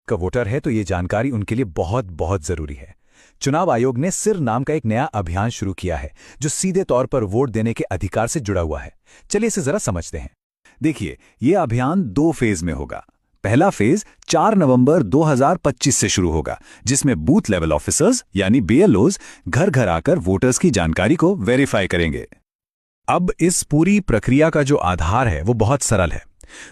का वोटर है तो ये जानकारी उनके लिए बहुत बहुत जरूरी है। चुनाव आयोग ने सिर नाम का एक नया अभियान शुरू किया है जो सीधे तौर पर वोट देने के अधिकार से जुड़ा हुआ है। चलिए इसे जरा समझते हैं। देखिए, ये अभियान 2 फेज में होगा। पहला फेज 4 नवंबर 2025 से शुरू होगा, जिसमें बूथ लेवल ऑफिसर्स यानी बीएलओज घर घर आकर वोटर्स की जानकारी को वेरीफाई करेंगे। अब इस पूरी प्रक्रिया का जो आधार है वो बहुत सरल है।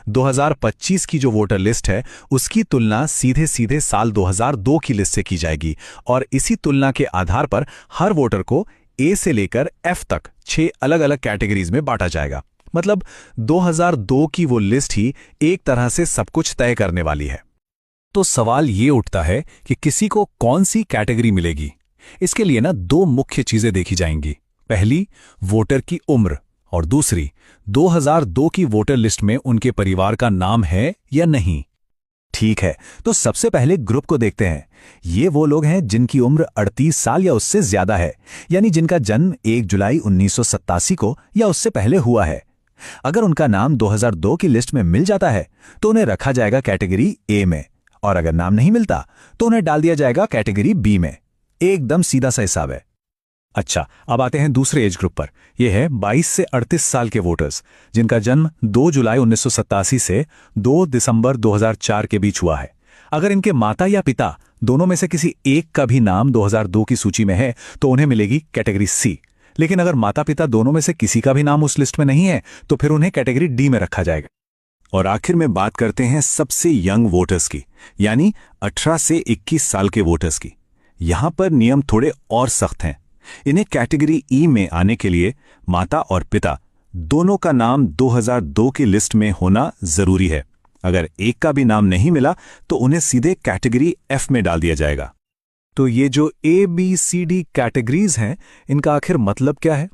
2025 की जो वोटर लिस्ट है उसकी तुलना सीधे सीधे साल 2002 की लिस्ट से की जाएगी और इसी तुलना के आधार पर हर वोटर को ए से लेकर एफ तक 6 अलग अलग कैटेगरीज में बांटा जाएगा। मतलब 2002 की वो लिस्ट ही एक तरह से सब कुछ तय करने वाली है। तो सवाल ये उठता है कि किसी को कौन सी कैटेगरी मिलेगी। इसके लिए ना 2 मुख्य चीजें देखी जाएंगी। पहली, वोटर की उम्र, और दूसरी, 2002 की वोटर लिस्ट में उनके परिवार का नाम है या नहीं। ठीक है, तो सबसे पहले ग्रुप को देखते हैं। ये वो लोग हैं जिनकी उम्र 38 साल या उससे ज्यादा है, यानी जिनका जन्म 1 जुलाई 1987 को या उससे पहले हुआ है। अगर उनका नाम 2002 की लिस्ट में मिल जाता है तो उन्हें रखा जाएगा कैटेगरी ए में, और अगर नाम नहीं मिलता तो उन्हें डाल दिया जाएगा कैटेगरी बी में। एकदम सीधा सा हिसाब है। अच्छा, अब आते हैं दूसरे एज ग्रुप पर। यह है 22 से 38 साल के वोटर्स, जिनका जन्म 2 जुलाई 1987 से 2 दिसंबर 2004 के बीच हुआ है। अगर इनके माता या पिता दोनों में से किसी एक का भी नाम 2002 की सूची में है तो उन्हें मिलेगी कैटेगरी सी। लेकिन अगर माता पिता दोनों में से किसी का भी नाम उस लिस्ट में नहीं है तो फिर उन्हें कैटेगरी डी में रखा जाएगा। और आखिर में बात करते हैं सबसे यंग वोटर्स की, यानी 18 से 21 साल के वोटर्स की। यहां पर नियम थोड़े और सख्त हैं। इन्हें कैटेगरी ई में आने के लिए माता और पिता दोनों का नाम 2002 की लिस्ट में होना जरूरी है। अगर एक का भी नाम नहीं मिला तो उन्हें सीधे कैटेगरी एफ में डाल दिया जाएगा। तो ये जो A B C D categories हैं, इनका आखिर मतलब क्या है?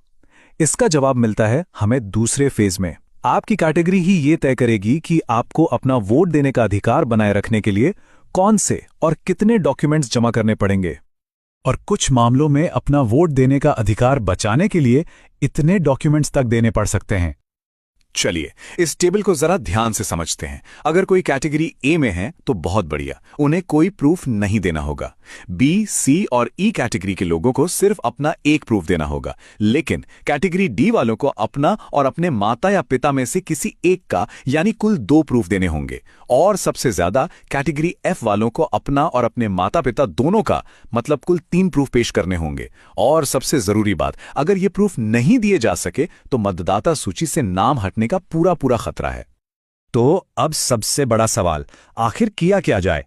इसका जवाब मिलता है हमें दूसरे फेज में। आपकी कैटेगरी ही ये तय करेगी कि आपको अपना वोट देने का अधिकार बनाए रखने के लिए कौन से और कितने डॉक्यूमेंट्स जमा करने पड़ेंगे, और कुछ मामलों में अपना वोट देने का अधिकार बचाने के लिए इतने डॉक्यूमेंट्स तक देने पड़ सकते हैं। चलिए इस टेबल को जरा ध्यान से समझते हैं। अगर कोई कैटेगरी ए में है तो बहुत बढ़िया, उन्हें कोई प्रूफ नहीं देना होगा। बी, सी और ई कैटेगरी के लोगों को सिर्फ अपना एक प्रूफ देना होगा। लेकिन कैटेगरी डी वालों को अपना और अपने माता या पिता में से किसी एक का, यानी कुल 2 प्रूफ देने होंगे। और सबसे ज्यादा कैटेगरी एफ वालों को अपना और अपने माता पिता दोनों का, मतलब कुल 3 प्रूफ पेश करने होंगे। और सबसे जरूरी बात, अगर ये प्रूफ नहीं दिए जा सके तो मतदाता सूची से नाम हटने का पूरा खतरा है। तो अब सबसे बड़ा सवाल, आखिर किया क्या जाए?